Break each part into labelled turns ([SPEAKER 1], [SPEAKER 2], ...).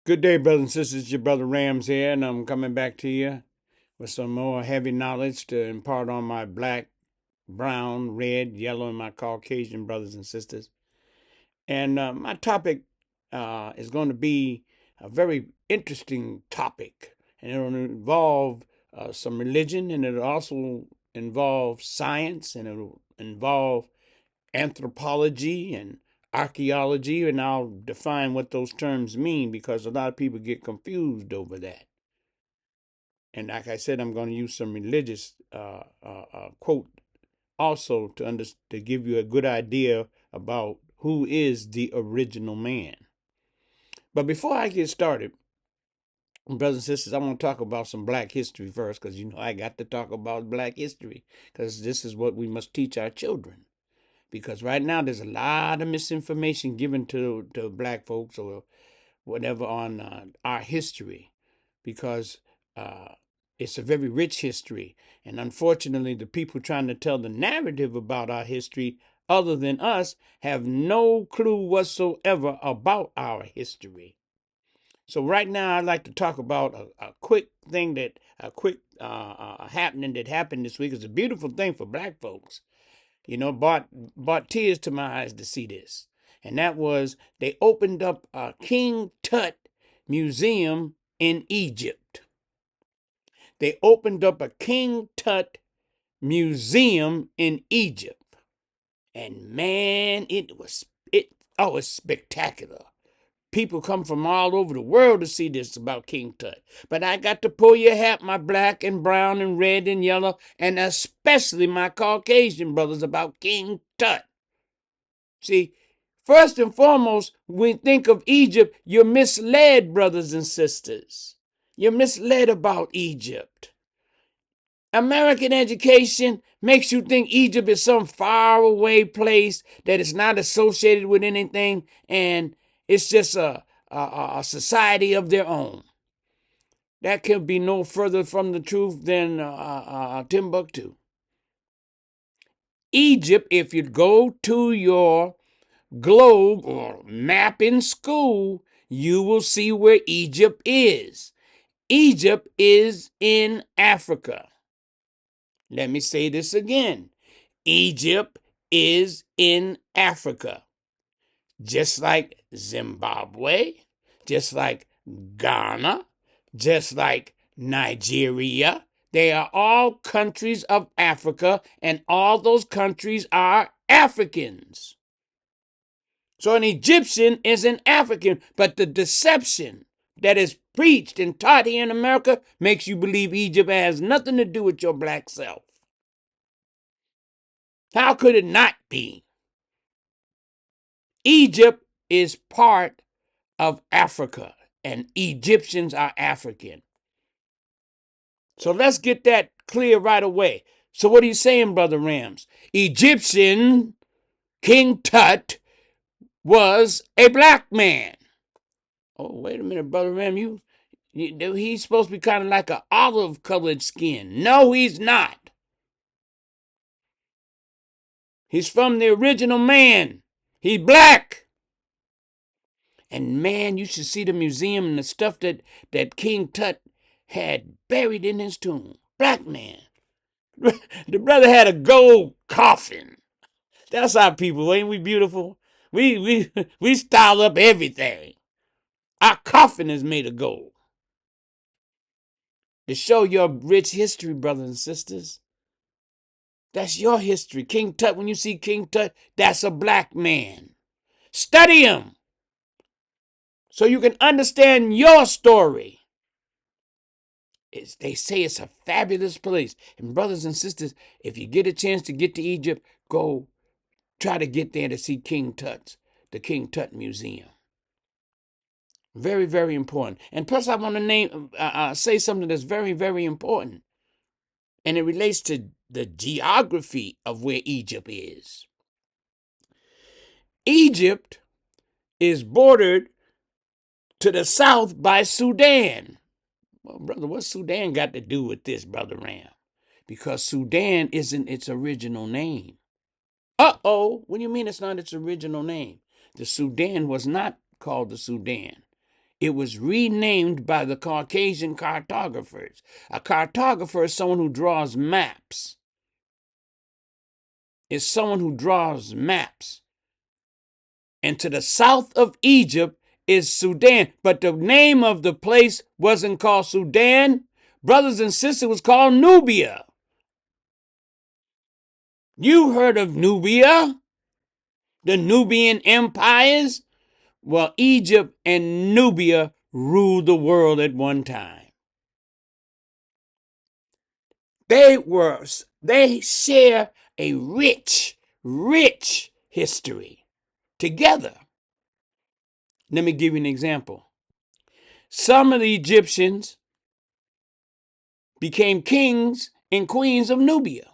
[SPEAKER 1] Good day, brothers and sisters. It's your brother Rams here, and I'm coming back to you with some more heavy knowledge to impart on my black, brown, red, yellow, and my Caucasian brothers and sisters. And my topic is going to be a very interesting topic, and it'll involve some religion, and it'll also involve science, and it'll involve anthropology and archaeology, and I'll define what those terms mean because a lot of people get confused over that. And like I said, I'm going to use some religious quote also to give you a good idea about who is the original man. But before I get started, brothers and sisters, I want to talk about some black history first because I got to talk about black history because this is what we must teach our children. Because right now there's a lot of misinformation given to black folks or whatever on our history, because it's a very rich history, and unfortunately the people trying to tell the narrative about our history other than us have no clue whatsoever about our history. So right now I'd like to talk about a quick happening that happened this week. It's a beautiful thing for black folks. Brought tears to my eyes to see this. And that was they opened up a King Tut museum in Egypt. They opened up a King Tut museum in Egypt. And man, it's spectacular. People come from all over the world to see this about King Tut. But I got to pull your hat, my black and brown and red and yellow, and especially my Caucasian brothers, about King Tut. See, first and foremost, when you think of Egypt, you're misled, brothers and sisters. You're misled about Egypt. American education makes you think Egypt is some faraway place that is not associated with anything, and it's just a society of their own. That can be no further from the truth than Timbuktu. Egypt, if you go to your globe or map in school, you will see where Egypt is. Egypt is in Africa. Let me say this again. Egypt is in Africa. Just like Zimbabwe, just like Ghana, just like Nigeria. They are all countries of Africa, and all those countries are Africans. So an Egyptian is an African, but the deception that is preached and taught here in America makes you believe Egypt has nothing to do with your black self. How could it not be? Egypt is part of Africa, and Egyptians are African. So let's get that clear right away. So what are you saying, Brother Rams? Egyptian King Tut was a black man. Oh, wait a minute, Brother Ram, he's supposed to be kind of like an olive-colored skin. No, he's not. He's from the original man. He's black. And man, you should see the museum and the stuff that King Tut had buried in his tomb. Black man. The brother had a gold coffin. That's our people, ain't we beautiful? We style up everything. Our coffin is made of gold. To show your rich history, brothers and sisters. That's your history. King Tut, when you see King Tut, that's a black man. Study him so you can understand your story. They say it's a fabulous place. And brothers and sisters, if you get a chance to get to Egypt, go try to get there to see King Tut's, the King Tut Museum. Very, very important. And plus, I want to say something that's very, very important. And it relates to the geography of where Egypt is. Egypt is bordered to the south by Sudan. Well, brother, what's Sudan got to do with this, Brother Ram? Because Sudan isn't its original name. What do you mean it's not its original name? The Sudan was not called the Sudan. It was renamed by the Caucasian cartographers. A cartographer is someone who draws maps. Is someone who draws maps. And to the south of Egypt is Sudan. But the name of the place wasn't called Sudan. Brothers and sisters, it was called Nubia. You heard of Nubia? The Nubian empires? Well, Egypt and Nubia ruled the world at one time. They share a rich, rich history together. Let me give you an example. Some of the Egyptians became kings and queens of Nubia.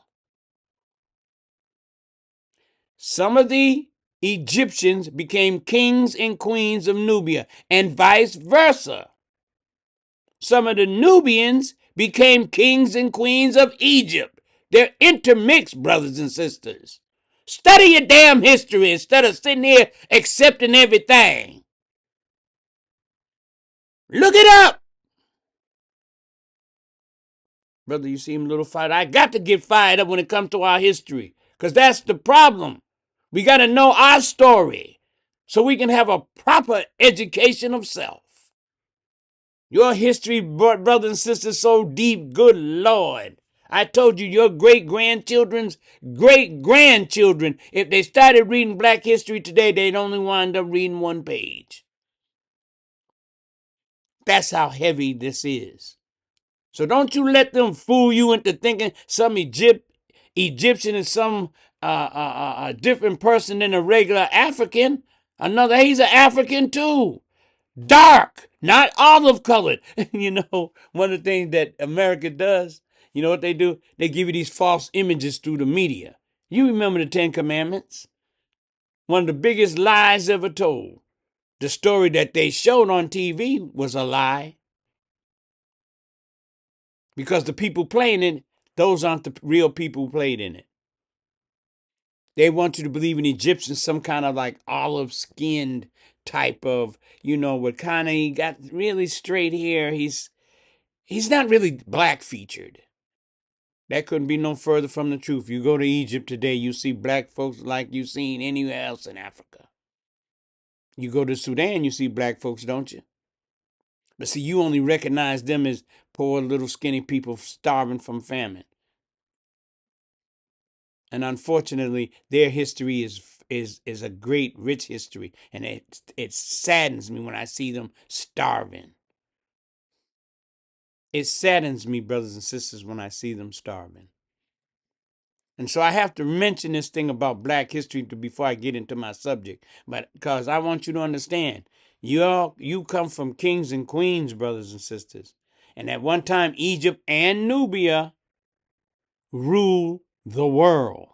[SPEAKER 1] Some of the Egyptians became kings and queens of Nubia, and vice versa. Some of the Nubians became kings and queens of Egypt. They're intermixed, brothers and sisters. Study your damn history instead of sitting here accepting everything. Look it up. Brother, you seem a little fired. I got to get fired up when it comes to our history, because that's the problem. We got to know our story so we can have a proper education of self. Your history, brothers and sisters, so deep, good Lord. I told you your great-grandchildren's great-grandchildren, if they started reading Black history today, they'd only wind up reading one page. That's how heavy this is. So don't you let them fool you into thinking some Egyptian is some different person than a regular African. He's an African too. Dark, not olive colored. You know, one of the things that America does, you know what they do? They give you these false images through the media. You remember the Ten Commandments? One of the biggest lies ever told. The story that they showed on TV was a lie. Because the people playing it, those aren't the real people who played in it. They want you to believe in Egyptians, some kind of like olive-skinned type of, you know, what kind of, he got really straight hair. He's not really black featured. That couldn't be no further from the truth. You go to Egypt today, you see black folks like you seen anywhere else in Africa. You go to Sudan, you see black folks, don't you? But see, you only recognize them as poor little skinny people starving from famine. And unfortunately, their history is a great, rich history. And it saddens me when I see them starving. It saddens me, brothers and sisters, when I see them starving. And so I have to mention this thing about Black history before I get into my subject. But because I want you to understand, you come from kings and queens, brothers and sisters. And at one time, Egypt and Nubia ruled the world.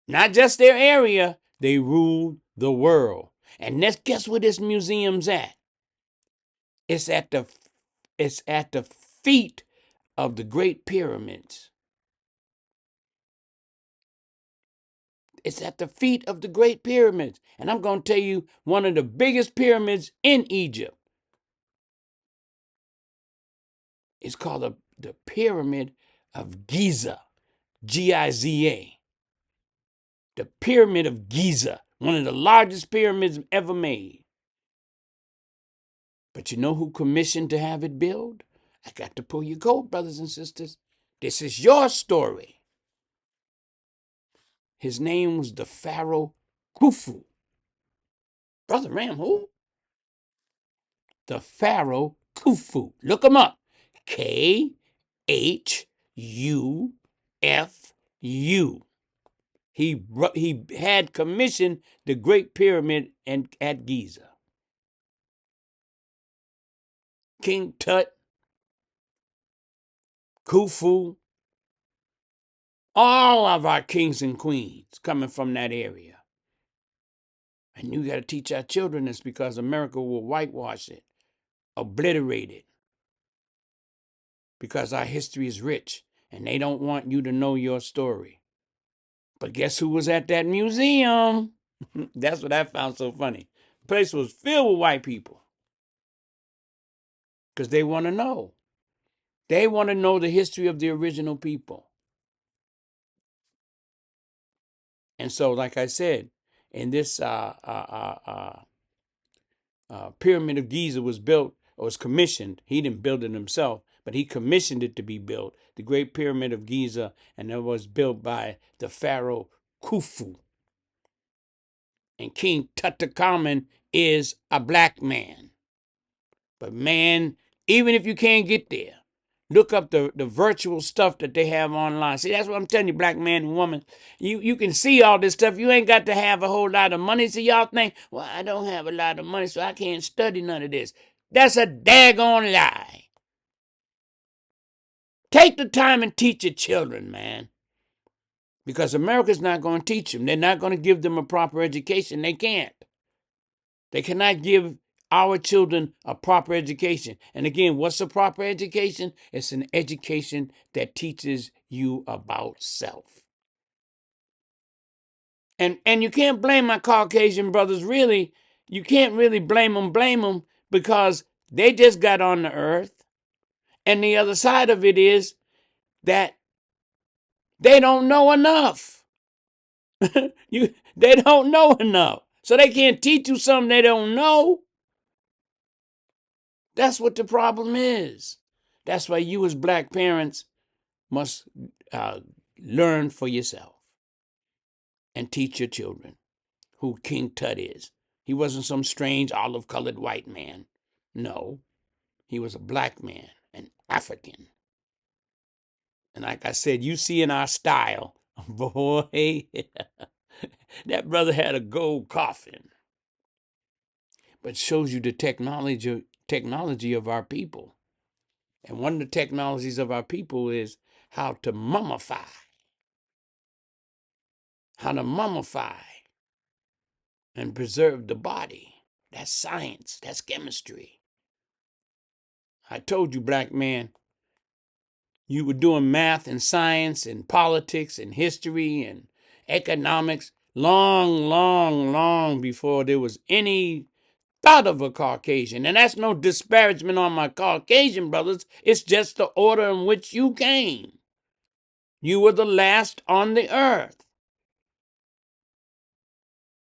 [SPEAKER 1] Not just their area, they ruled the world. And guess where this museum's at? It's at the feet of the Great Pyramids. It's at the feet of the Great Pyramids. And I'm going to tell you one of the biggest pyramids in Egypt. It's called the Pyramid of Giza, Giza. The Pyramid of Giza, one of the largest pyramids ever made. But you know who commissioned to have it built? I got to pull your coat, brothers and sisters. This is your story. His name was the Pharaoh Khufu. Brother Ram, who? The Pharaoh Khufu. Look him up. Khufu. He had commissioned the Great Pyramid at Giza. King Tut, Khufu, all of our kings and queens coming from that area. And you got to teach our children this, because America will whitewash it, obliterate it, because our history is rich and they don't want you to know your story. But guess who was at that museum? That's what I found so funny. The place was filled with white people. because they want to know. They want to know the history of the original people. And so, like I said, in this Pyramid of Giza was built, or was commissioned. He didn't build it himself, but he commissioned it to be built. The Great Pyramid of Giza, and it was built by the Pharaoh Khufu. And King Tutankhamun is a black man. But man, even if you can't get there, look up the virtual stuff that they have online. See, that's what I'm telling you, black man and woman. You can see all this stuff. You ain't got to have a whole lot of money. So y'all think, well, I don't have a lot of money, so I can't study none of this. That's a daggone lie. Take the time and teach your children, man. Because America's not going to teach them. They're not going to give them a proper education. They can't. They cannot give our children a proper education. And again, what's a proper education? It's an education that teaches you about self. And you can't blame my Caucasian brothers, really. You can't really blame them because they just got on the earth. And the other side of it is that they don't know enough. They don't know enough. So they can't teach you something they don't know. That's what the problem is. That's why you as black parents must learn for yourself and teach your children who King Tut is. He wasn't some strange olive-colored white man. No, he was a black man, an African. And like I said, you see in our style, boy, that brother had a gold coffin. But shows you the technology of our people. And one of the technologies of our people is how to mummify. How to mummify and preserve the body. That's science. That's chemistry. I told you, black man, you were doing math and science and politics and history and economics long before there was any thought of a Caucasian. And that's no disparagement on my Caucasian brothers. It's just the order in which you came. You were the last on the earth.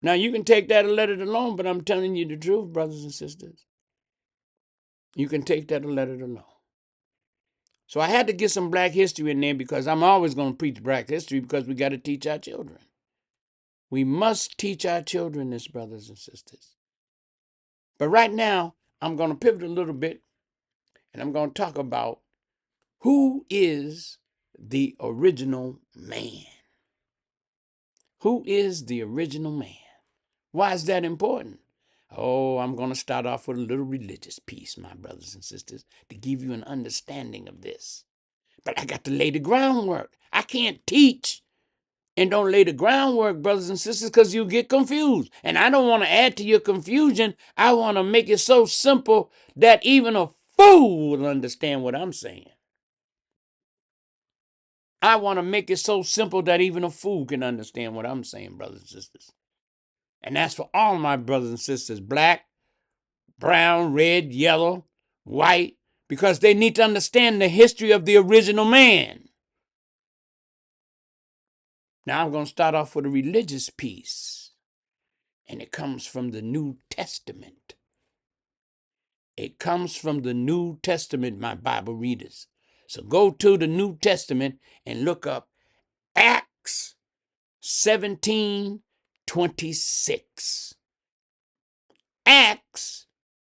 [SPEAKER 1] Now, you can take that or let it alone, but I'm telling you the truth, brothers and sisters. You can take that or let it alone. So I had to get some black history in there because I'm always going to preach black history because we got to teach our children. We must teach our children this, brothers and sisters. But right now, I'm going to pivot a little bit and I'm going to talk about who is the original man. Who is the original man? Why is that important? Oh, I'm going to start off with a little religious piece, my brothers and sisters, to give you an understanding of this. But I got to lay the groundwork. I can't teach and don't lay the groundwork, brothers and sisters, because you get confused. And I don't want to add to your confusion. I want to make it so simple that even a fool will understand what I'm saying. I want to make it so simple that even a fool can understand what I'm saying, brothers and sisters. And that's for all my brothers and sisters, black, brown, red, yellow, white, because they need to understand the history of the original man. Now I'm going to start off with a religious piece, and it comes from the New Testament. It comes from the New Testament, my Bible readers. So go to the New Testament and look up Acts 17:26. Acts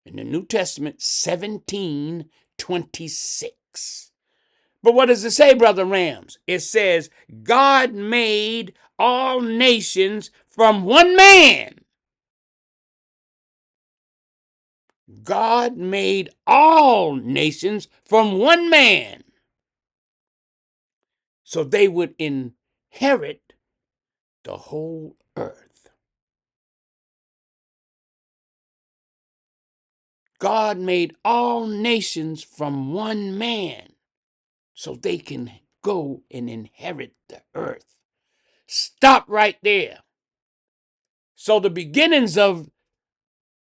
[SPEAKER 1] in the New Testament 17:26. But what does it say, Brother Rams? It says, God made all nations from one man. God made all nations from one man. So they would inherit the whole earth. God made all nations from one man so they can go and inherit the earth. Stop right there. So the beginnings of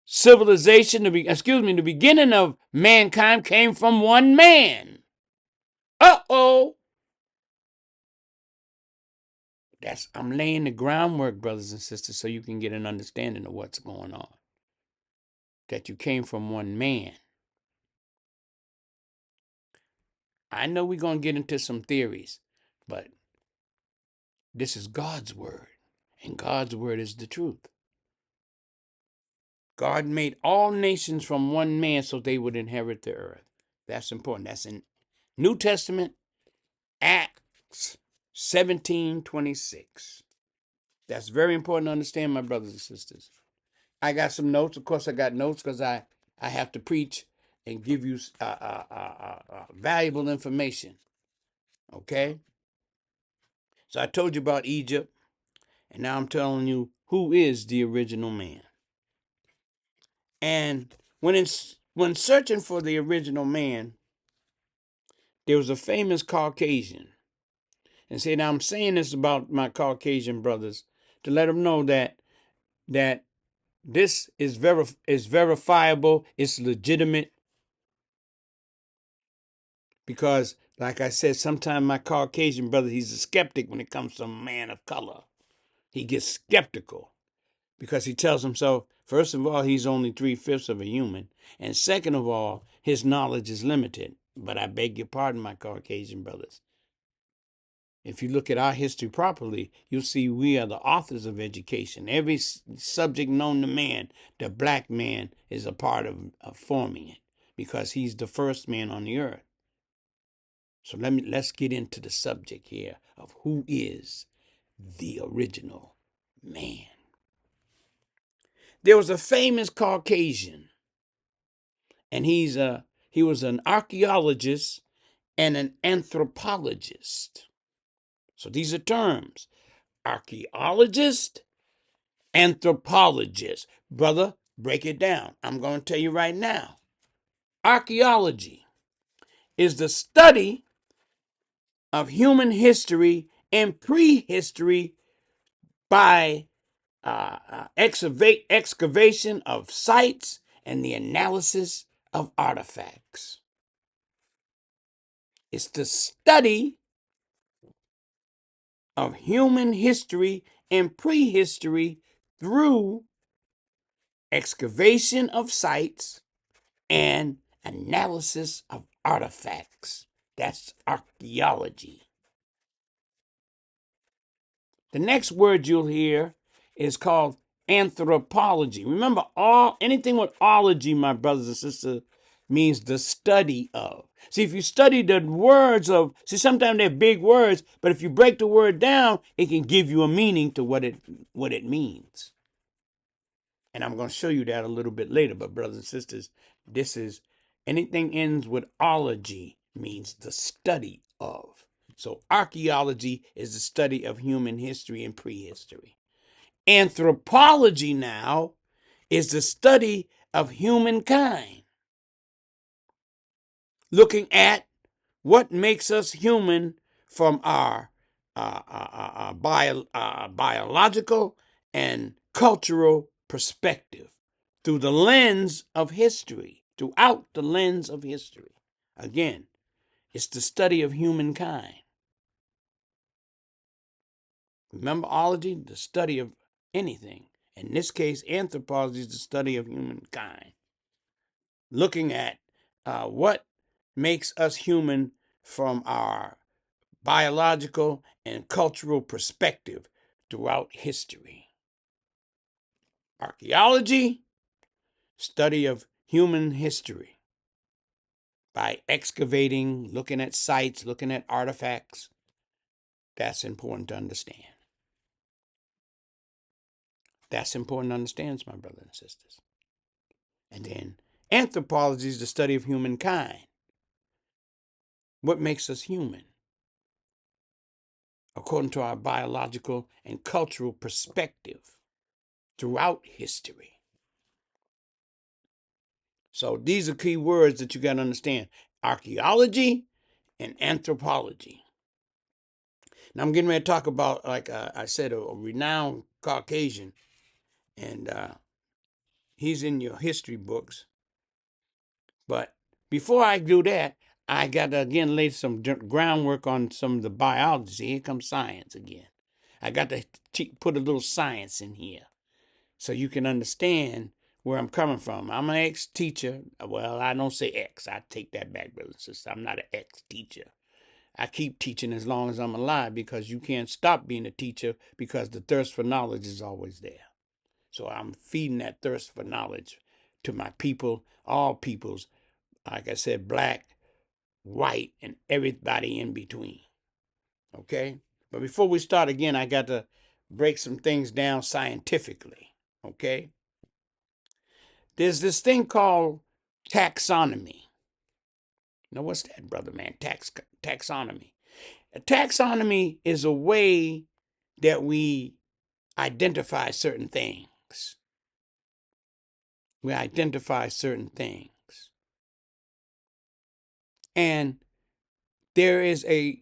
[SPEAKER 1] civilization, the beginning of mankind came from one man. Uh-oh. I'm laying the groundwork, brothers and sisters, so you can get an understanding of what's going on. That you came from one man. I know we're going to get into some theories, but this is God's word, and God's word is the truth. God made all nations from one man so they would inherit the earth. That's important. That's in New Testament, Acts 17:26. That's very important to understand, my brothers and sisters. I got some notes. Of course, I got notes because I have to preach and give you valuable information. Okay? So I told you about Egypt, and now I'm telling you who is the original man. And when searching for the original man, there was a famous Caucasian. And see, now I'm saying this about my Caucasian brothers to let them know that this is verifiable, it's legitimate, because, like I said, sometimes my Caucasian brother, he's a skeptic when it comes to a man of color. He gets skeptical because he tells himself, first of all, he's only 3/5 of a human, and second of all, his knowledge is limited. But I beg your pardon, my Caucasian brothers. If you look at our history properly, you'll see we are the authors of education. Every subject known to man, the black man is a part of forming it because he's the first man on the earth. So let's get into the subject here of who is the original man. There was a famous Caucasian, and he was an archaeologist and an anthropologist. So these are terms: archaeologist, anthropologist. Brother, break it down. I'm going to tell you right now. Archaeology is the study of human history and prehistory by excavation of sites and the analysis of artifacts. It's the study of human history and prehistory through excavation of sites and analysis of artifacts. That's archaeology. The next word you'll hear is called anthropology. Remember, anything with ology, my brothers and sisters, means the study of. See, if you study the words of, sometimes they're big words, but if you break the word down, it can give you a meaning to what it means. And I'm going to show you that a little bit later. But brothers and sisters, this is anything ends with ology means the study of. So archaeology is the study of human history and prehistory. Anthropology now is the study of humankind, looking at what makes us human from our biological and cultural perspective through the lens of history, throughout the lens of history. Again, it's the study of humankind. Remember, ology, the study of anything. In this case, anthropology is the study of humankind, looking at what makes us human from our biological and cultural perspective throughout history. Archaeology, study of human history by excavating, looking at sites, looking at artifacts. That's important to understand. That's important to understand, my brothers and sisters. And then anthropology is the study of humankind. What makes us human? According to our biological and cultural perspective throughout history. So these are key words that you got to understand: archaeology and anthropology. Now I'm getting ready to talk about, like I said, a renowned Caucasian, and He's in your history books. But before I do that, I got to again lay some groundwork on some of the biology. Here comes science again. I got to put a little science in here so you can understand where I'm coming from. I'm an ex-teacher. Well, I don't say ex. I take that back, brothers and sisters. I'm not an ex-teacher. I keep teaching as long as I'm alive because you can't stop being a teacher because the thirst for knowledge is always there. So I'm feeding that thirst for knowledge to my people, all peoples, like I said, black, white, and everybody in between. Okay? But before we start again, I got to break some things down scientifically. Okay? There's this thing called taxonomy. Now, what's that, brother man? Taxonomy. A taxonomy is a way that we identify certain things. We identify certain things. And there is a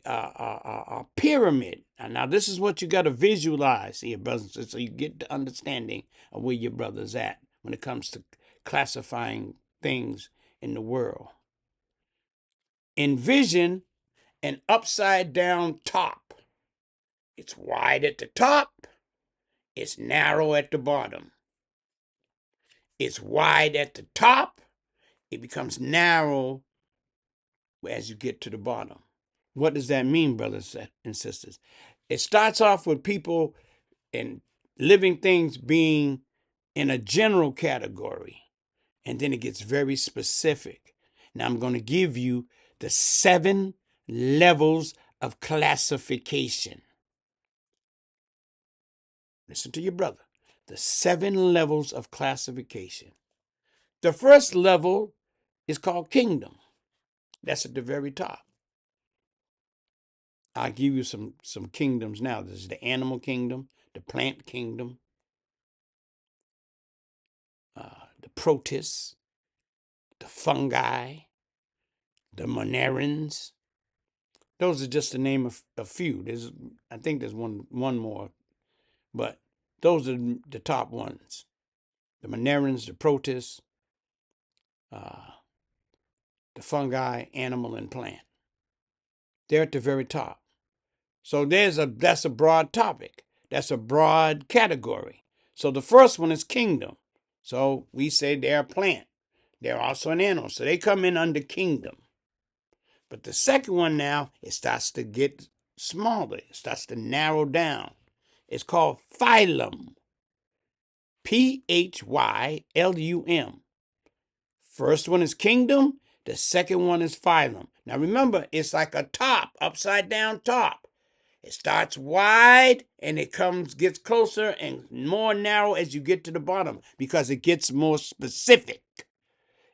[SPEAKER 1] pyramid. Now, this is what you got to visualize here, brothers, so you get the understanding of where your brother's at when it comes to classifying things in the world. Envision an upside down top. It's wide at the top. It's narrow at the bottom. It's wide at the top. It becomes narrow as you get to the bottom. What does that mean, brothers and sisters? It starts off with people and living things being in a general category, and then it gets very specific. Now, I'm going to give you the 7 levels of classification. Listen to your brother. The 7 levels of classification. The first level is called kingdom. That's at the very top. I'll give you some kingdoms now. This is the animal kingdom, the plant kingdom, the protists, the fungi, the monarins. Those are just to name a few. I think there's one more, but those are the top ones. The monarins, the protists, the fungi, animal, and plant. They're at the very top. So that's a broad topic. That's a broad category. So the first one is kingdom. So we say they're a plant. They're also an animal. So they come in under kingdom. But the second one now, it starts to get smaller. It starts to narrow down. It's called phylum. Phylum. First one is kingdom. The second one is phylum. Now remember, it's like a top, upside down top. It starts wide and it gets closer and more narrow as you get to the bottom because it gets more specific.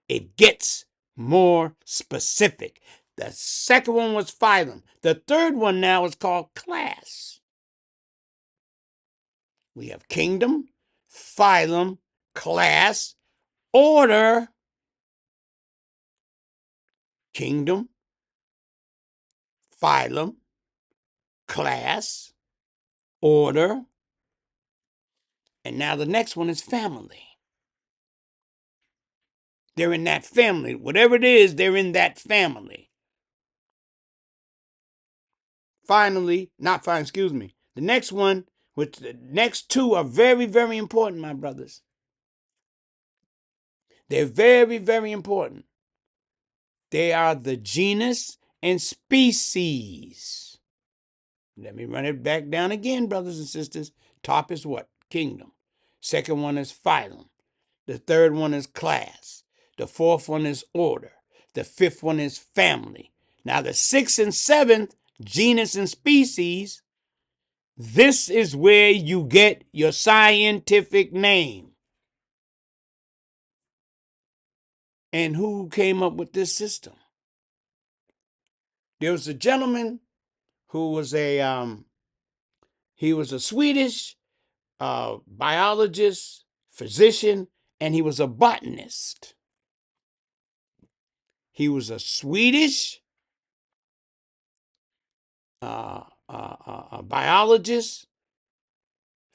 [SPEAKER 1] It gets more specific. The second one was phylum. The third one now is called class. We have kingdom, phylum, class, order, kingdom, phylum, class, order, and now the next one is family. They're in that family. Whatever it is, they're in that family. The next one, which the next two are very, very important, my brothers. They're very, very important. They are the genus and species. Let me run it back down again, brothers and sisters. Top is what? Kingdom. Second one is phylum. The third one is class. The fourth one is order. The fifth one is family. Now the sixth and seventh, genus and species, this is where you get your scientific name. And who came up with this system? There was a gentleman who was he was a Swedish biologist, physician, and he was a botanist. He was a Swedish biologist,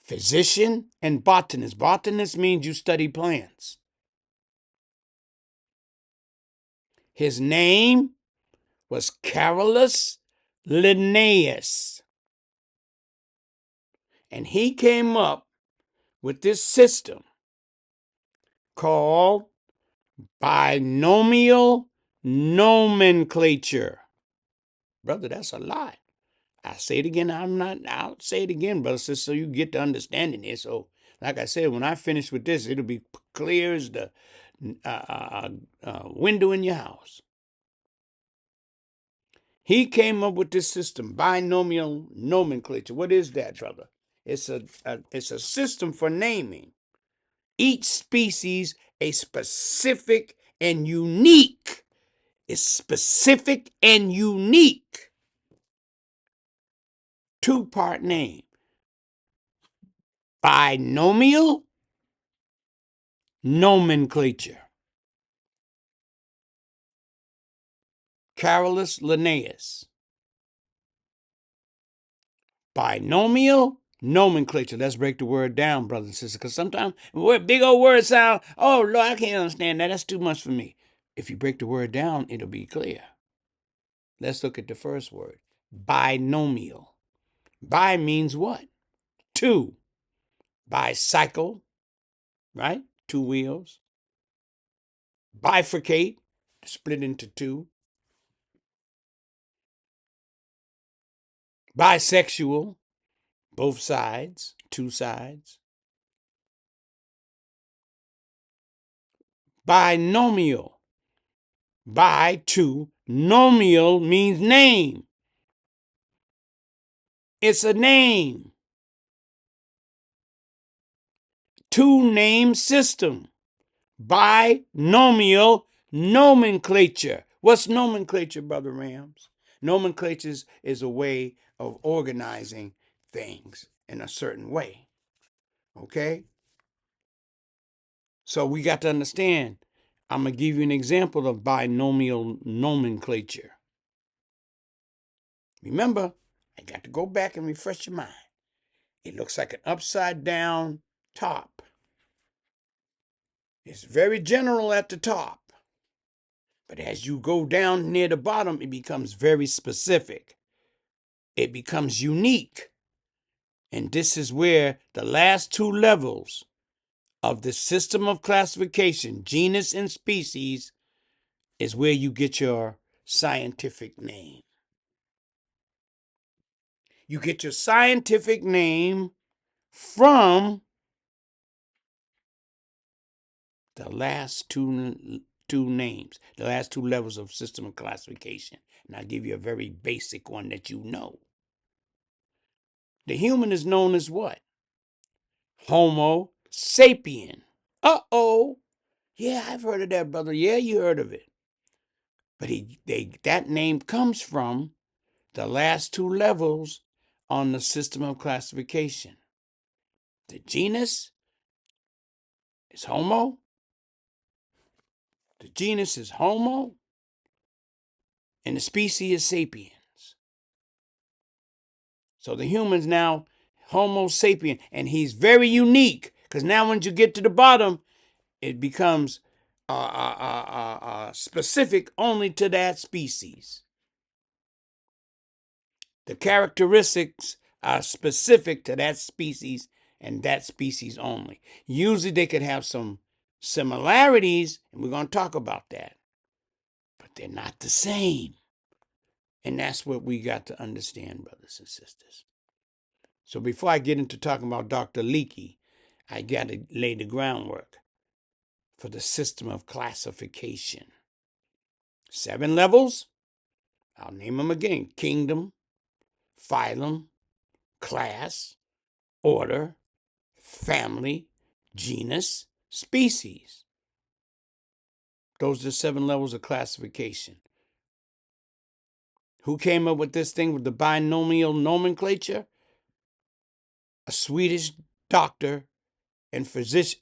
[SPEAKER 1] physician and botanist. Botanist means you study plants. His name was Carolus Linnaeus. And he came up with this system called binomial nomenclature. Brother, that's a lot. I'll say it again. I'll say it again, brother, so you get the understanding here. So, like I said, when I finish with this, it'll be clear as the window in your house. He came up with this system, binomial nomenclature. What is that, brother? It's a system for naming each species a specific and unique. It's specific and unique two-part name. Binomial nomenclature. Carolus Linnaeus. Binomial nomenclature. Let's break the word down, brothers and sisters, because sometimes big old words sound, oh, Lord, I can't understand that. That's too much for me. If you break the word down, it'll be clear. Let's look at the first word. Binomial. Bi means what? Two. Bicycle, right? Two wheels. Bifurcate, split into two. Bisexual, both sides, two sides. Binomial. Bi, two. Nomial means name. It's a name. Two name system. Binomial nomenclature. What's nomenclature, Brother Rams? Nomenclature is a way of organizing things in a certain way. Okay? So we got to understand. I'm going to give you an example of binomial nomenclature. Remember, I got to go back and refresh your mind. It looks like an upside down top. It's very general at the top. But as you go down near the bottom, it becomes very specific. It becomes unique. And this is where the last two levels of the system of classification, genus and species, is where you get your scientific name. You get your scientific name from the last two names, the last two levels of system of classification. And I'll give you a very basic one that you know. The human is known as what? Homo sapien. Uh-oh. Yeah, I've heard of that, brother. Yeah, you heard of it. But that name comes from the last two levels on the system of classification. The genus is Homo. The genus is Homo. And the species is sapiens. So the human's now Homo sapien. And he's very unique. Because now once you get to the bottom, it becomes specific only to that species. The characteristics are specific to that species and that species only. Usually they could have some similarities, and we're going to talk about that, but they're not the same. And that's what we got to understand, brothers and sisters. So before I get into talking about Dr. Leakey, I got to lay the groundwork for the system of classification. 7 levels. I'll name them again. Kingdom, phylum, class, order, family, genus, species. Those are the 7 levels of classification. Who came up with this thing with the binomial nomenclature? A Swedish doctor and physician,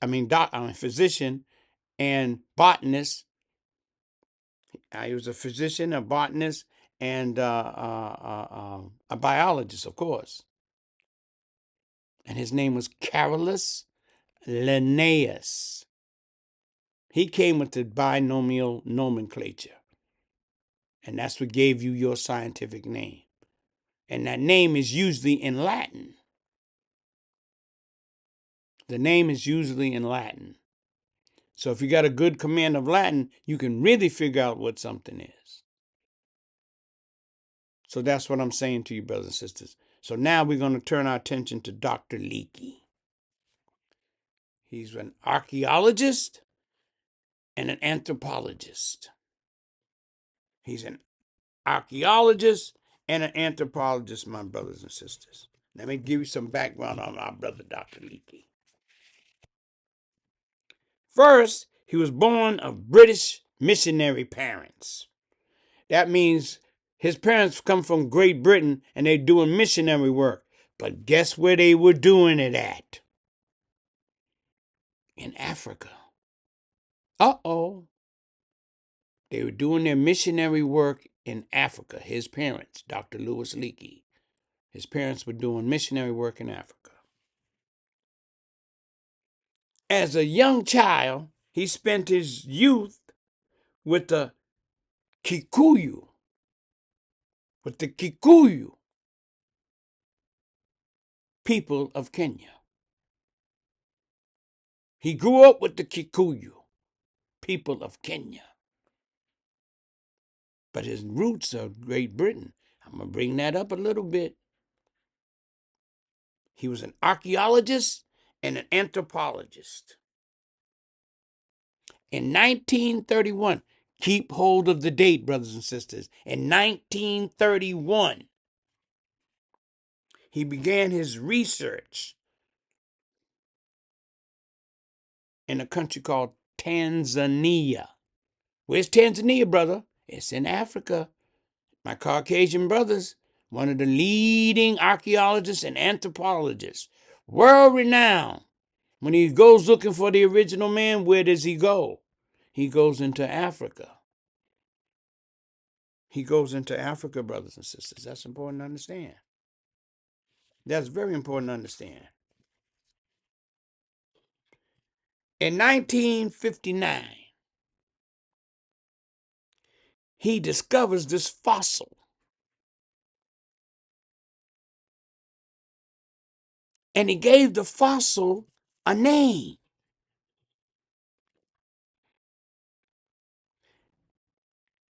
[SPEAKER 1] physician and botanist. He was a physician, a botanist, and a biologist, of course. and his name was Carolus Linnaeus. He came with the binomial nomenclature, and that's what gave you your scientific name. And that name is usually in Latin. The name is usually in Latin. So if you got a good command of Latin, you can really figure out what something is. So that's what I'm saying to you, brothers and sisters. So now we're going to turn our attention to Dr. Leakey. He's an archaeologist and an anthropologist. He's an archaeologist and an anthropologist, my brothers and sisters. Let me give you some background on our brother, Dr. Leakey. First, he was born of British missionary parents. That means his parents come from Great Britain and they're doing missionary work. But guess where they were doing it at? In Africa. Uh-oh. They were doing their missionary work in Africa. His parents, Dr. Louis Leakey, his parents were doing missionary work in Africa. As a young child, he spent his youth with the Kikuyu, people of Kenya. He grew up with the Kikuyu people of Kenya. But his roots are Great Britain. I'm going to bring that up a little bit. He was an archaeologist and an anthropologist. In 1931, keep hold of the date, brothers and sisters. In 1931, he began his research in a country called Tanzania. Where's Tanzania, brother? It's in Africa. My Caucasian brothers, one of the leading archaeologists and anthropologists, world renowned. When he goes looking for the original man, where does he go? He goes into Africa. He goes into Africa, brothers and sisters. That's important to understand. That's very important to understand. In 1959, he discovers this fossil. And he gave the fossil a name.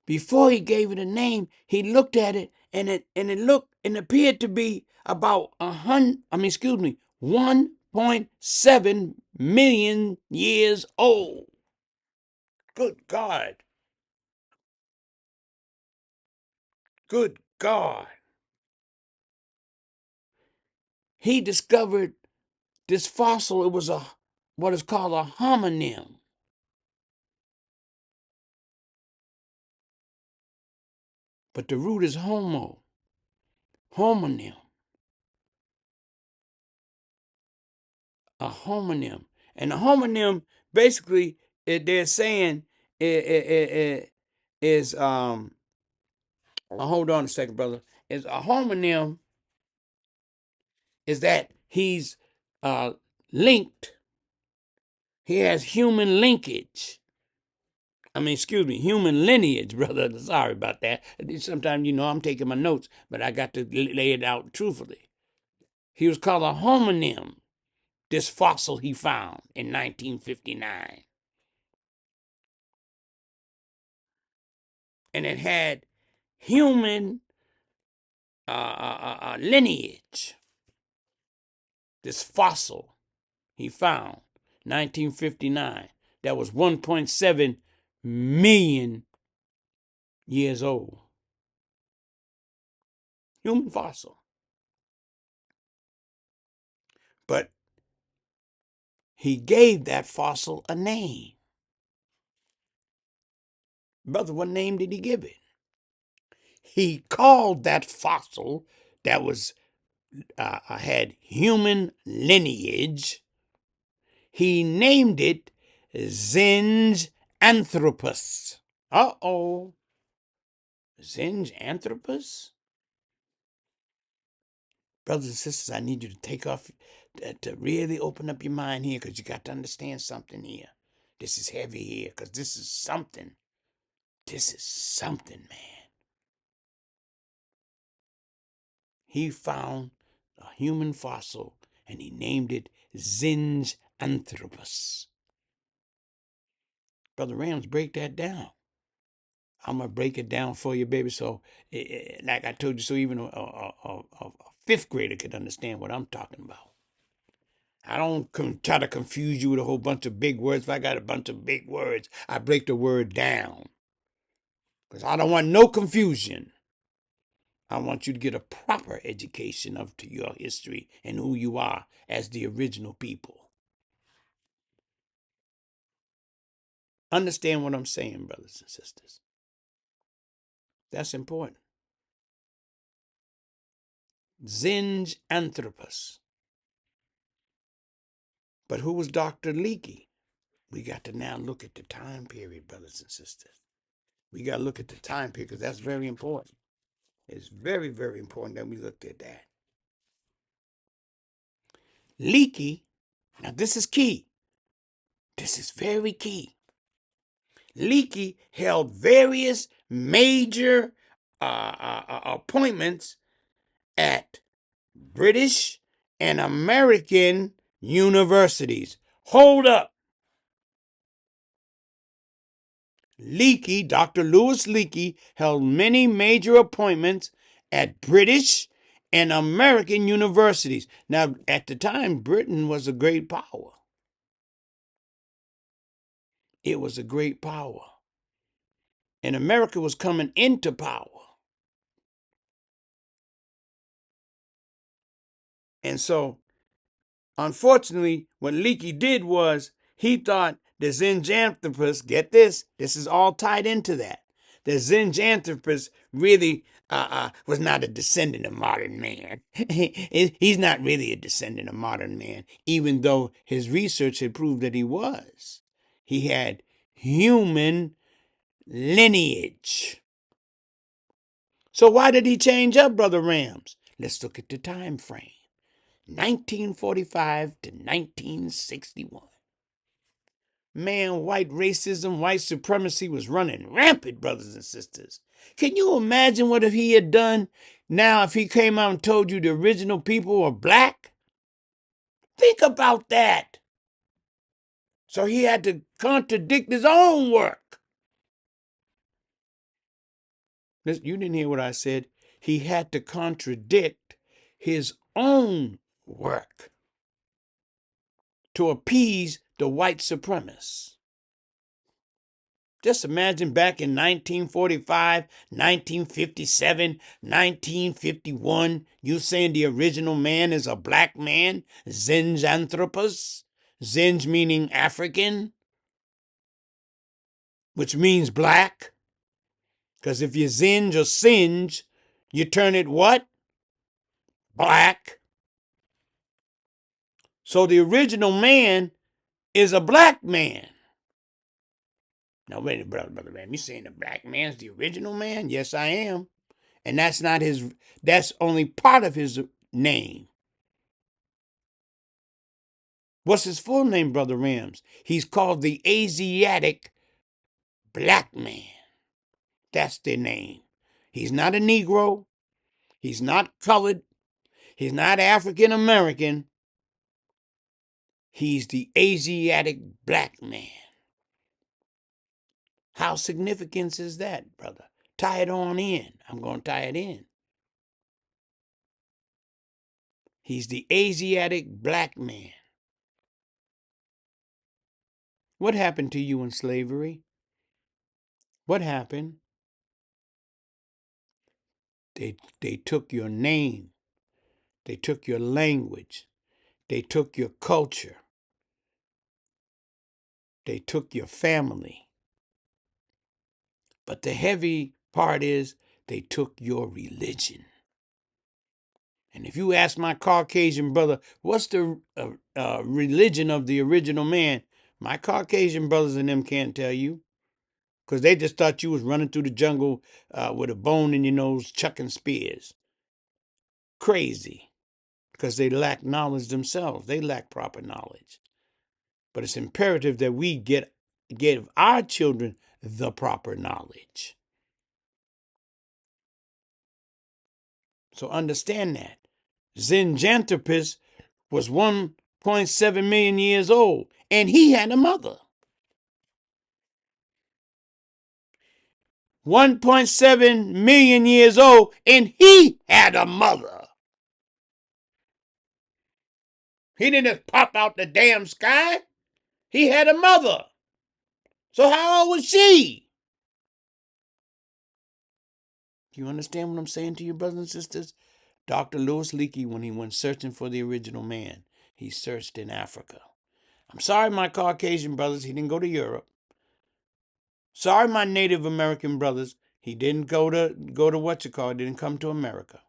[SPEAKER 1] Before he gave it a name, he looked at it and it appeared to be about 1.7 million years old. Good God. Good God. He discovered this fossil. It was what is called a homonym. But the root is homonym. A homonym. And a homonym, basically, they're saying is hold on a second, brother. Is a homonym is that he's linked. He has human linkage. Human lineage, brother. Sorry about that. Sometimes, I'm taking my notes, but I got to lay it out truthfully. He was called a homonym, this fossil he found in 1959. And it had human lineage. This fossil he found, 1959, that was 1.7 million years old. Human fossil. But he gave that fossil a name. Brother, what name did he give it? He called that fossil that was had human lineage. He named it Zinjanthropus. Uh-oh. Zinjanthropus? Brothers and sisters, I need you to to really open up your mind here, because you got to understand something here. This is heavy here, because this is something. This is something, man. He found a human fossil, and he named it Zinjanthropus. Brother Rams, break that down. I'm going to break it down for you, baby. So, like I told you, so even a fifth grader could understand what I'm talking about. I don't try to confuse you with a whole bunch of big words. If I got a bunch of big words, I break the word down. Because I don't want no confusion. I want you to get a proper education of your history and who you are as the original people. Understand what I'm saying, brothers and sisters. That's important. Zinjanthropus. But who was Dr. Leakey? We got to now look at the time period, brothers and sisters. We got to look at the time period, because that's very important. It's very, very important that we looked at that. Leakey, now this is key. This is very key. Leakey held various major appointments at British and American universities. Hold up. Leakey, Dr. Louis Leakey, held many major appointments at British and American universities. Now, at the time, Britain was a great power. It was a great power. And America was coming into power. And so, unfortunately, what Leakey did was he thought the Zinjanthropus, get this is all tied into that. The Zinjanthropus really was not a descendant of modern man. He's not really a descendant of modern man, even though his research had proved that he was. He had human lineage. So why did he change up, Brother Rams? Let's look at the time frame. 1945 to 1961. Man, white racism, white supremacy was running rampant, brothers and sisters. Can you imagine what if he had done now if he came out and told you the original people were black? Think about that. So he had to contradict his own work. You didn't hear what I said. He had to contradict his own work to appease the white supremacists. Just imagine back in 1945, 1957, 1951, you saying the original man is a black man, Zinjanthropus, Zinj meaning African, which means black. Because if you Zinj or Sinj, you turn it what? Black. So the original man is a black man. Now, wait a minute, brother man. You saying the black man's the original man? Yes, I am. And that's not his, that's only part of his name. What's his full name, Brother Rams? He's called the Asiatic Black Man. That's their name. He's not a Negro. He's not colored. He's not African American. He's the Asiatic Black Man. How significant is that, brother? Tie it on in. I'm going to tie it in. He's the Asiatic Black Man. What happened to you in slavery? What happened? They took your name. They took your language. They took your culture. They took your family. But the heavy part is they took your religion. And if you ask my Caucasian brother, what's the religion of the original man? My Caucasian brothers and them can't tell you. Because they just thought you was running through the jungle with a bone in your nose, chucking spears. Crazy. because they lack knowledge themselves. They lack proper knowledge. But it's imperative that we give our children the proper knowledge. So understand that. Zinjanthropus was 1.7 million years old, and he had a mother. 1.7 million years old, and he had a mother. He didn't just pop out the damn sky. He had a mother. So how old was she? Do you understand what I'm saying to you, brothers and sisters? Dr. Louis Leakey, when he went searching for the original man, he searched in Africa. I'm sorry, my Caucasian brothers, he didn't go to Europe. Sorry, my Native American brothers, he didn't go to didn't come to America.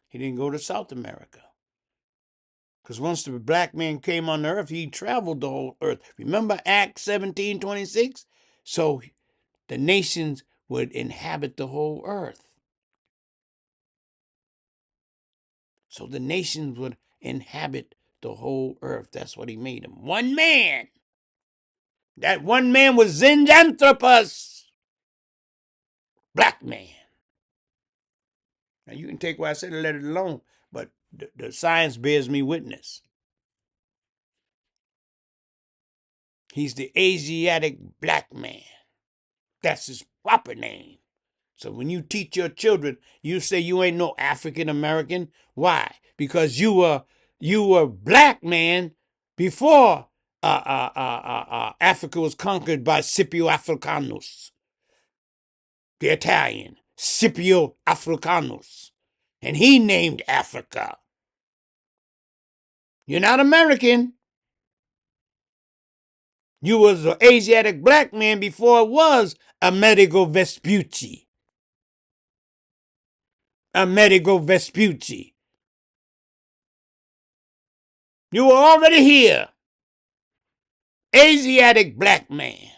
[SPEAKER 1] He didn't go to South America. Because once the black man came on the earth, he traveled the whole earth. Remember Acts 17:26? So the nations would inhabit the whole earth. So the nations would inhabit the whole earth. That's what he made them. One man. That one man was Zinjanthropus. Black man. Now you can take what I said and let it alone, but the science bears me witness. He's the Asiatic black man. That's his proper name. So when you teach your children, you say you ain't no African American. Why? Because you were black man before Africa was conquered by Scipio Africanus, the Italian Scipio Africanus, and he named Africa. You're not American. You was an Asiatic black man before it was Amerigo Vespucci. Amerigo Vespucci. You were already here. Asiatic black man.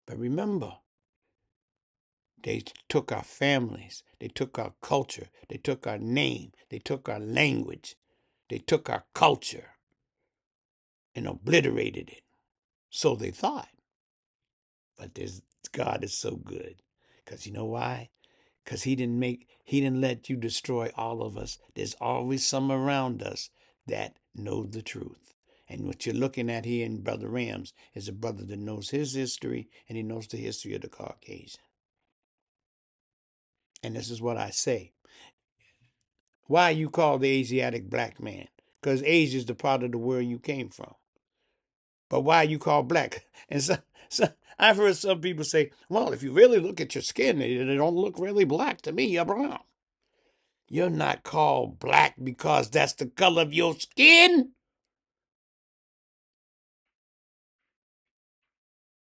[SPEAKER 1] But remember, they took our families. They took our culture. They took our name. They took our language. They took our culture and obliterated it. So they thought. But God is so good. Because you know why? Because he didn't let you destroy all of us. There's always some around us that know the truth. And what you're looking at here in Brother Rams is a brother that knows his history and he knows the history of the Caucasian. And this is what I say. Why you call the Asiatic black man? Because Asia is the part of the world you came from. But why you call black? And so I've heard some people say, well, if you really look at your skin, they don't look really black to me. You're brown. You're not called black because that's the color of your skin.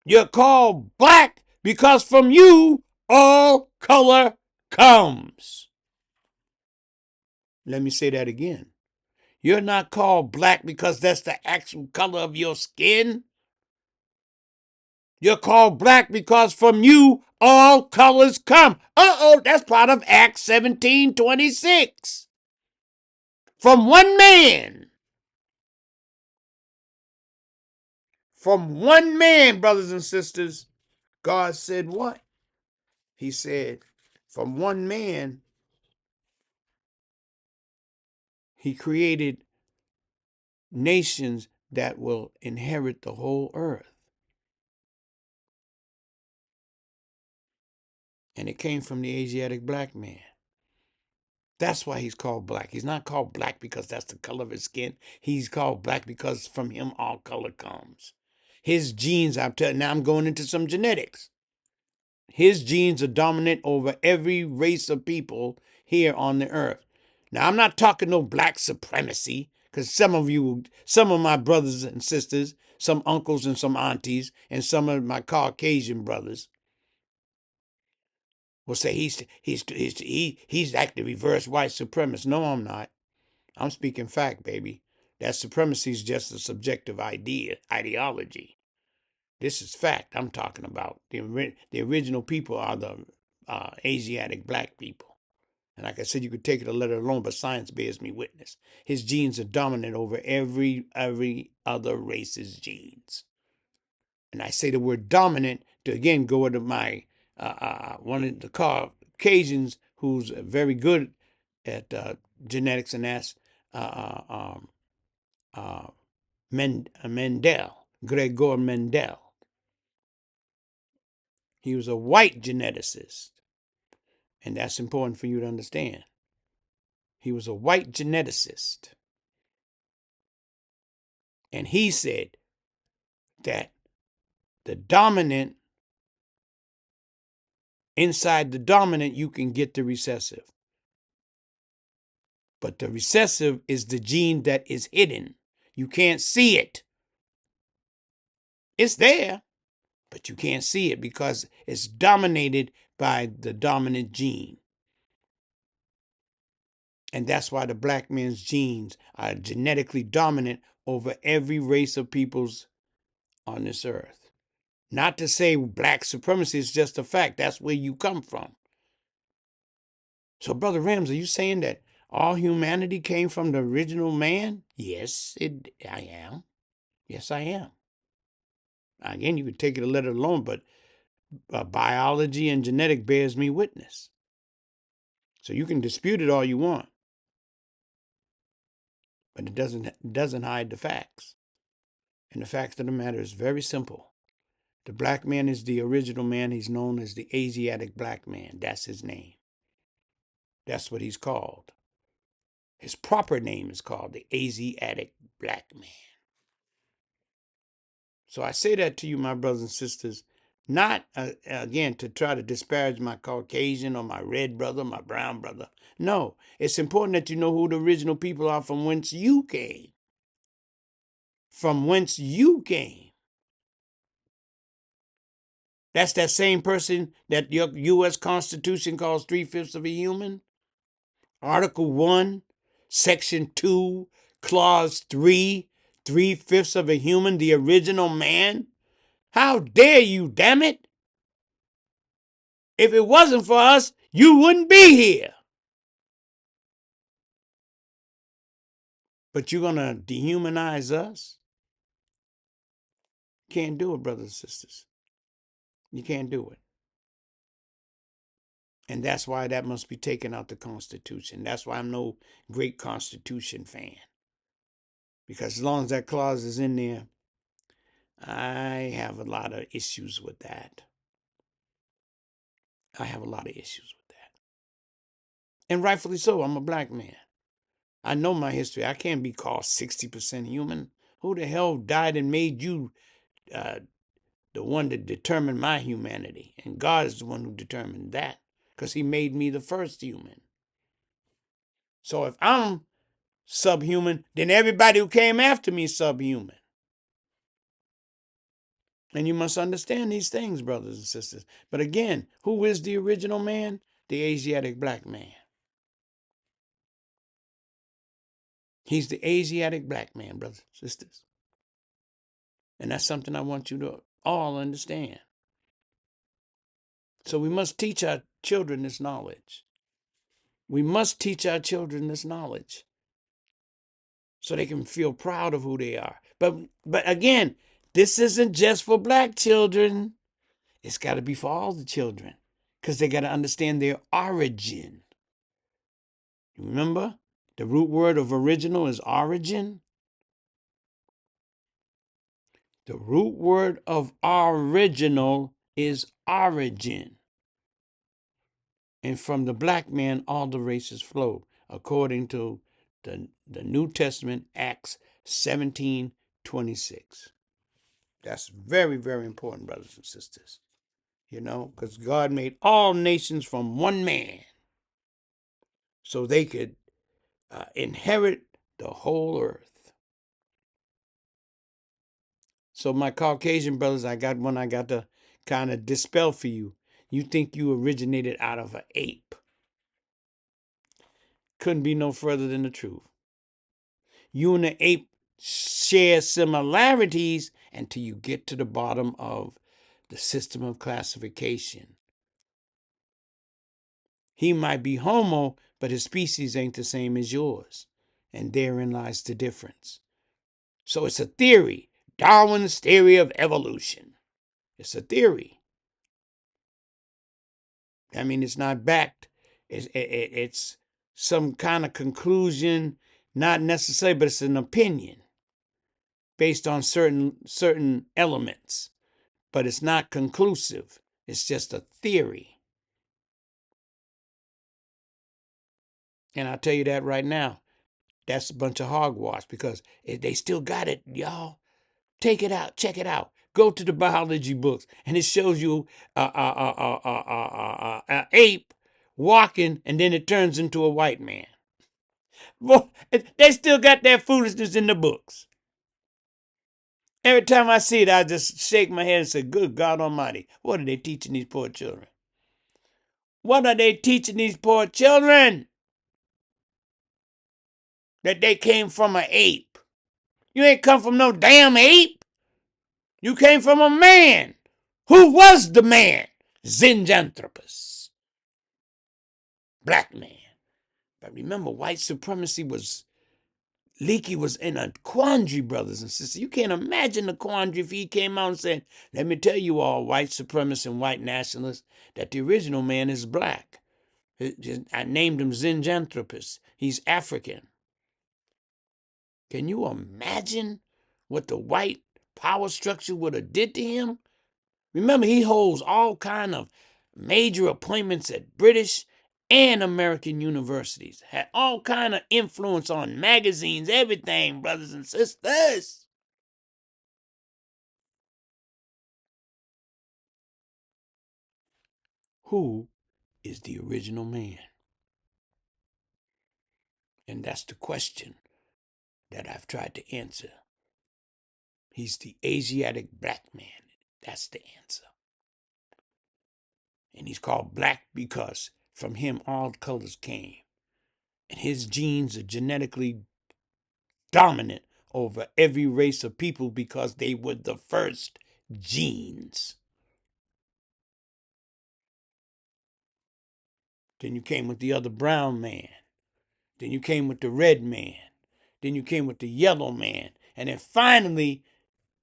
[SPEAKER 1] You're called black because from you all color comes. Let me say that again. You're not called black because that's the actual color of your skin. You're called black because from you all colors come. That's part of Acts 17:26. From one man. From one man, brothers and sisters, God said what? He said, from one man, he created nations that will inherit the whole earth. And it came from the Asiatic black man. That's why he's called black. He's not called black because that's the color of his skin. He's called black because from him all color comes. His genes, now I'm going into some genetics. His genes are dominant over every race of people here on the earth. Now, I'm not talking no black supremacy, because some of my brothers and sisters, some uncles and some aunties, and some of my Caucasian brothers will say he's like the reverse white supremacist. No, I'm not. I'm speaking fact, baby. That supremacy is just a subjective ideology. This is fact I'm talking about. The original people are the Asiatic black people. And like I said, you could take it or let it alone, but science bears me witness. His genes are dominant over every other race's genes. And I say the word dominant to again go into my one of the Caucasians who's very good at genetics, and that's Mendel, Gregor Mendel. He was a white geneticist, and that's important for you to understand. He was a white geneticist, and he said that the dominant, inside the dominant, you can get the recessive. But the recessive is the gene that is hidden. You can't see it. It's there, but you can't see it because it's dominated by the dominant gene. And that's why the black man's genes are genetically dominant over every race of peoples on this earth. Not to say black supremacy is just a fact. That's where you come from. So, Brother Rams, are you saying that all humanity came from the original man? Yes, I am. Yes, I am. Again, you could take it or let it alone, but biology and genetic bears me witness. So you can dispute it all you want, but it doesn't hide the facts. And the fact of the matter is very simple. The black man is the original man. He's known as the Asiatic black man. That's his name. That's what he's called. His proper name is called the Asiatic black man. So I say that to you, my brothers and sisters, not, again, to try to disparage my Caucasian or my red brother, my brown brother. No, it's important that you know who the original people are from whence you came. From whence you came. That's that same person that your U.S. Constitution calls 3/5 of a human. Article 1, Section 2, Clause 3, 3/5 of a human, the original man. How dare you, damn it? If it wasn't for us, you wouldn't be here. But you're going to dehumanize us? Can't do it, brothers and sisters. You can't do it. And that's why that must be taken out the Constitution. That's why I'm no great Constitution fan. Because as long as that clause is in there, I have a lot of issues with that. I have a lot of issues with that. And rightfully so. I'm a black man. I know my history. I can't be called 60% human. Who the hell died and made you the one that determined my humanity? And God is the one who determined that, because he made me the first human. So if I'm subhuman, then everybody who came after me is subhuman. And you must understand these things, brothers and sisters. But again, who is the original man? The Asiatic black man. He's the Asiatic black man, brothers and sisters. And that's something I want you to all understand. So we must teach our children this knowledge. We must teach our children this knowledge so they can feel proud of who they are. But again, this isn't just for black children. It's got to be for all the children, because they got to understand their origin. You remember? The root word of original is origin. The root word of original is origin. And from the black man, all the races flow, according to the New Testament, Acts 17:26. That's very, very important, brothers and sisters. You know, because God made all nations from one man so they could inherit the whole earth. So my Caucasian brothers, I got to kind of dispel for you. You think you originated out of an ape. Couldn't be no further than the truth. You and the ape share similarities until you get to the bottom of the system of classification. He might be Homo, but his species ain't the same as yours. And therein lies the difference. So it's a theory. Darwin's theory of evolution. It's a theory. I mean, it's not backed. It's some kind of conclusion, not necessarily, but it's an opinion based on certain elements. But it's not conclusive. It's just a theory. And I'll tell you that right now. That's a bunch of hogwash because they still got it, y'all. Take it out. Check it out. Go to the biology books, and it shows you an ape walking, and then it turns into a white man. Boy, they still got that foolishness in the books. Every time I see it, I just shake my head and say, good God Almighty, what are they teaching these poor children? What are they teaching these poor children? That they came from an ape. You ain't come from no damn ape. You came from a man. Who was the man? Zinjanthropus. Black man. But remember, white supremacy was, Leakey was in a quandary, brothers and sisters. You can't imagine the quandary if he came out and said, let me tell you all, white supremacists and white nationalists, that the original man is black. I named him Zinjanthropus. He's African. Can you imagine what the white power structure would have did to him? Remember, he holds all kind of major appointments at British and American universities. Had all kind of influence on magazines, everything, brothers and sisters. Who is the original man? And that's the question that I've tried to answer. He's the Asiatic black man. That's the answer. And he's called black because from him all colors came. And his genes are genetically dominant over every race of people because they were the first genes. Then you came with the other brown man. Then you came with the red man. Then you came with the yellow man. And then finally,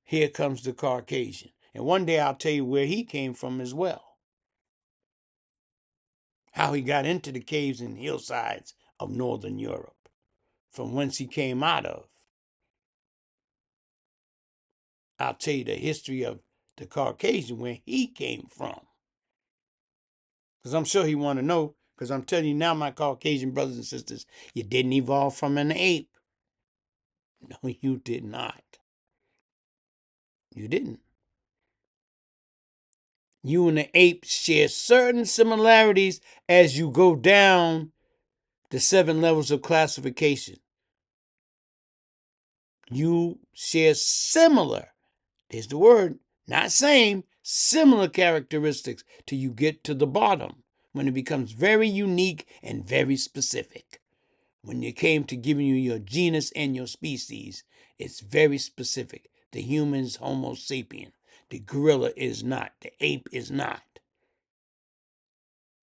[SPEAKER 1] here comes the Caucasian. And one day I'll tell you where he came from as well. How he got into the caves and hillsides of Northern Europe, from whence he came out of. I'll tell you the history of the Caucasian, where he came from. Because I'm sure he want to know, because I'm telling you now, my Caucasian brothers and sisters, you didn't evolve from an ape. No, you did not. You didn't. You and the ape share certain similarities as you go down the 7 levels of classification. You share similar, there's the word, not same, similar characteristics till you get to the bottom, when it becomes very unique and very specific. When it came to giving you your genus and your species, it's very specific. The human is Homo sapien. The gorilla is not. The ape is not.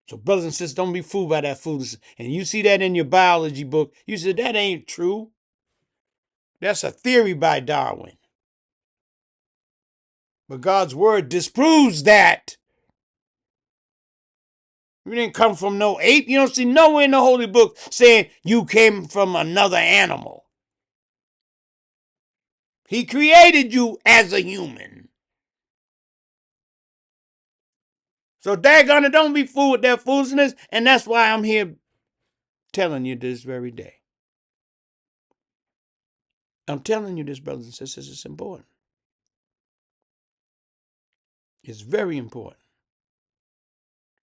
[SPEAKER 1] So brothers and sisters, don't be fooled by that foolishness. And you see that in your biology book. You said that ain't true. That's a theory by Darwin. But God's word disproves that. You didn't come from no ape. You don't see nowhere in the Holy Book saying you came from another animal. He created you as a human. So daggone it, don't be fooled with that foolishness. And that's why I'm here telling you this very day. I'm telling you this, brothers and sisters, it's important. It's very important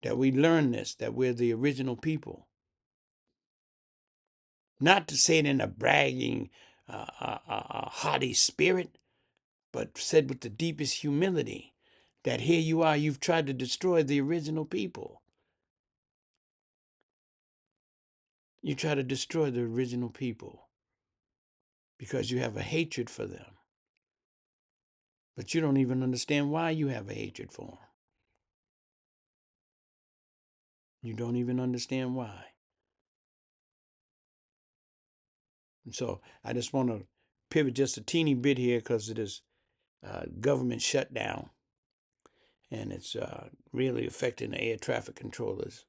[SPEAKER 1] that we learn this, that we're the original people. Not to say it in a bragging, haughty spirit, but said with the deepest humility, that here you are, you've tried to destroy the original people. You try to destroy the original people because you have a hatred for them. But you don't even understand why you have a hatred for them. You don't even understand why. So I just want to pivot just a teeny bit here because it is government shutdown, and it's really affecting the air traffic controllers.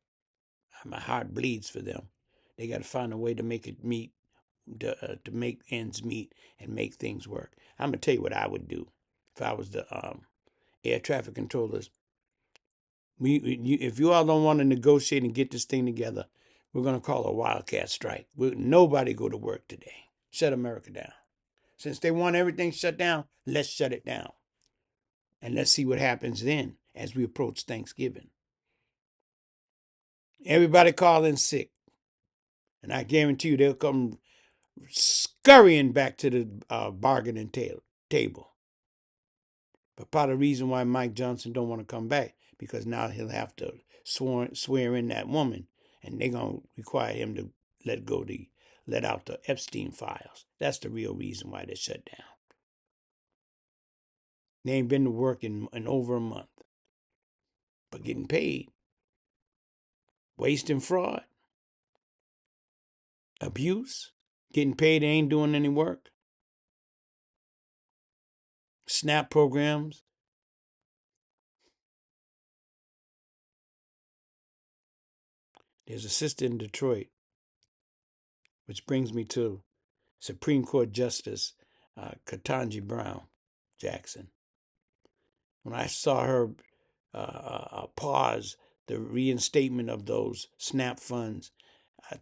[SPEAKER 1] My heart bleeds for them. They got to find a way to make it meet, to make ends meet and make things work. I'm gonna tell you what I would do if I was the air traffic controllers. If you all don't want to negotiate and get this thing together, we're gonna call a wildcat strike. Nobody go to work today. Shut America down. Since they want everything shut down, let's shut it down. And let's see what happens then as we approach Thanksgiving. Everybody call in sick. And I guarantee you they'll come scurrying back to the bargaining table. But part of the reason why Mike Johnson don't want to come back, because now he'll have to swear in that woman, and they're going to require him to let out the Epstein files. That's the real reason why they shut down. They ain't been to work in over a month, but getting paid. Waste and fraud, abuse, getting paid, they ain't doing any work. SNAP programs. There's a sister in Detroit, which brings me to Supreme Court Justice Ketanji Brown Jackson. When I saw her pause the reinstatement of those SNAP funds,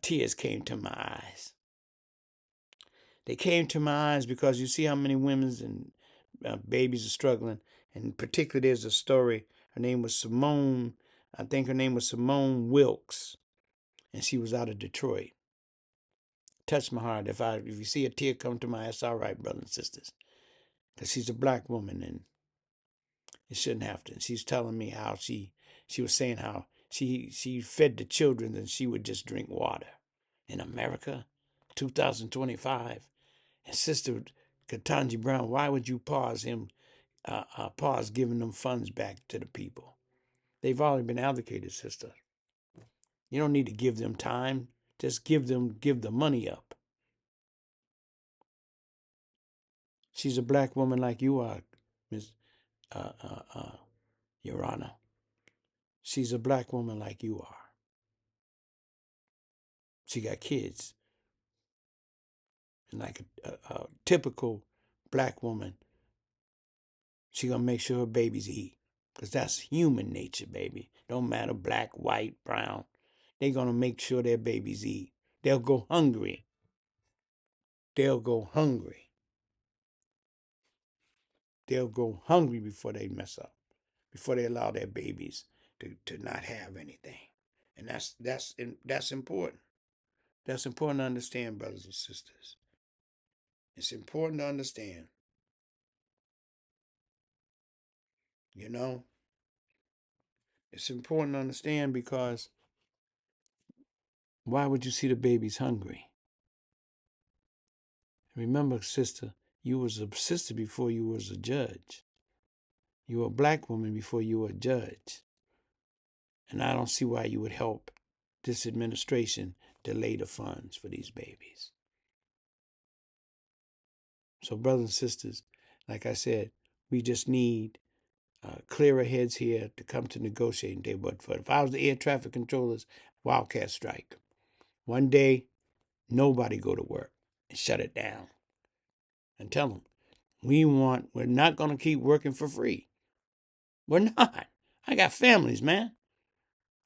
[SPEAKER 1] tears came to my eyes. They came to my eyes because you see how many women and babies are struggling. And particularly, there's a story. Her name was Simone. I think her name was Simone Wilkes, and she was out of Detroit. Touched my heart. If you see a tear come to my eyes, it's all right, brothers and sisters, because she's a black woman and it shouldn't have to. And she's telling me how she was saying how she fed the children and she would just drink water. In America, 2025, and Sister Ketanji Brown, why would you pause giving them funds back to the people? They've already been allocated, sister. You don't need to give them time. Just give the money up. She's a black woman like you are, Miss Your Honor. She's a black woman like you are. She got kids. And like a typical black woman, she gonna make sure her babies eat. Because that's human nature, baby. Don't matter black, white, brown. They gonna make sure their babies eat. They'll go hungry. They'll go hungry. They'll go hungry before they mess up. Before they allow their babies to not have anything. And that's important. That's important to understand, brothers and sisters. It's important to understand. You know, it's important to understand because why would you see the babies hungry? Remember, sister, you was a sister before you was a judge. You were a black woman before you were a judge. And I don't see why you would help this administration delay the funds for these babies. So, brothers and sisters, like I said, we just need clearer heads here to come to negotiating table. But if I was the air traffic controllers, wildcat strike. One day, nobody go to work and shut it down. And tell them, we're not going to keep working for free. We're not. I got families, man.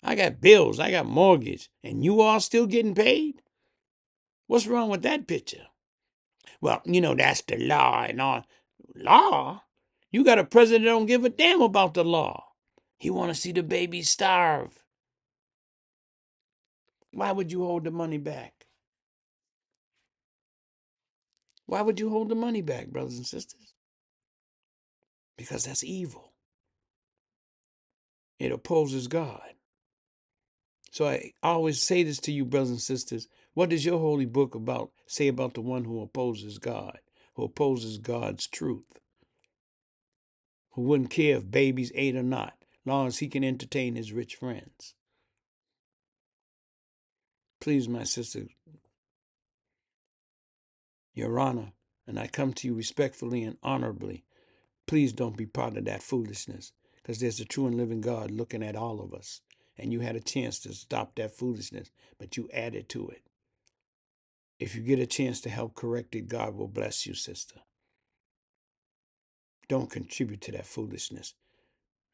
[SPEAKER 1] I got bills. I got mortgage. And you all still getting paid? What's wrong with that picture? Well, that's the law and all. Law? You got a president that don't give a damn about the law. He want to see the babies starve. Why would you hold the money back? Why would you hold the money back, brothers and sisters? Because that's evil. It opposes God. So I always say this to you, brothers and sisters. What does your holy book say about the one who opposes God, who opposes God's truth, who wouldn't care if babies ate or not, long as he can entertain his rich friends? Please, my sister, Your Honor, and I come to you respectfully and honorably. Please don't be part of that foolishness, because there's a true and living God looking at all of us. And you had a chance to stop that foolishness, but you added to it. If you get a chance to help correct it, God will bless you, sister. Don't contribute to that foolishness.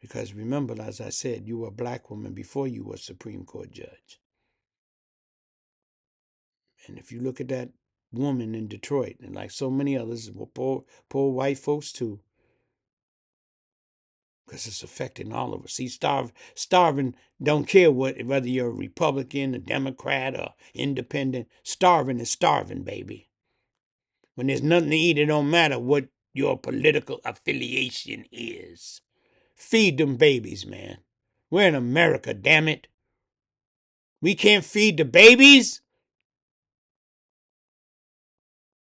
[SPEAKER 1] Because remember, as I said, you were a black woman before you were a Supreme Court judge. And if you look at that woman in Detroit, and like so many others, poor white folks too, because it's affecting all of us. See, starving don't care whether you're a Republican, a Democrat, or independent. Starving is starving, baby. When there's nothing to eat, it don't matter what your political affiliation is. Feed them babies, man. We're in America, damn it. We can't feed the babies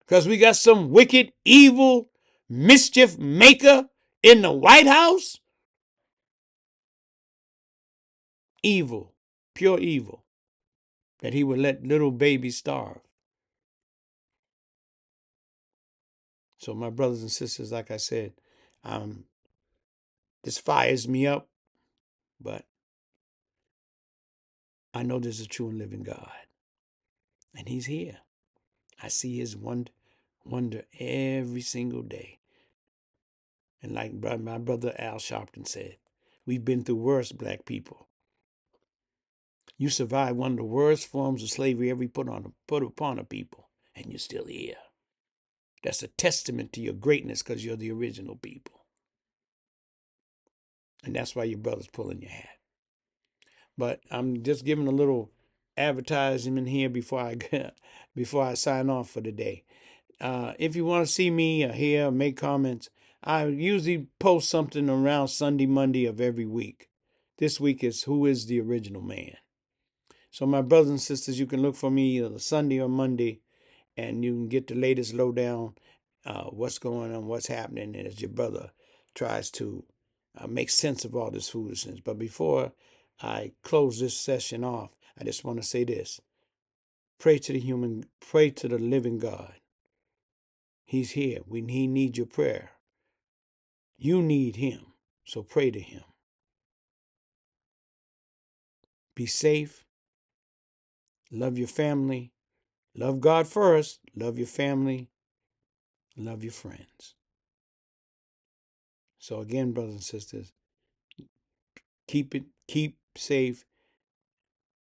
[SPEAKER 1] because we got some wicked, evil, mischief maker in the White House? Evil, pure evil, that he would let little babies starve. So, my brothers and sisters, like I said, this fires me up, but I know there's a true and living God, and He's here. I see His wonder every single day. And like my brother Al Sharpton said, we've been through worse, black people. You survived one of the worst forms of slavery ever put upon a people, and you're still here. That's a testament to your greatness because you're the original people. And that's why your brother's pulling your hat. But I'm just giving a little advertisement here before I sign off for the day. If you want to see me or hear or make comments, I usually post something around Sunday, Monday of every week. This week is Who is the Original Man? So my brothers and sisters, you can look for me either Sunday or Monday, and you can get the latest lowdown, what's going on, what's happening, as your brother tries to make sense of all this foolishness. But before I close this session off, I just want to say this. Pray to the living God. He's here. He needs your prayer. You need him. So pray to him. Be safe. Love your family. Love God first. Love your family. Love your friends. So again, brothers and sisters, keep safe,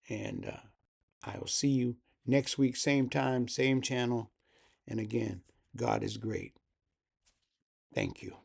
[SPEAKER 1] and I will see you next week, same time, same channel. And again, God is great. Thank you.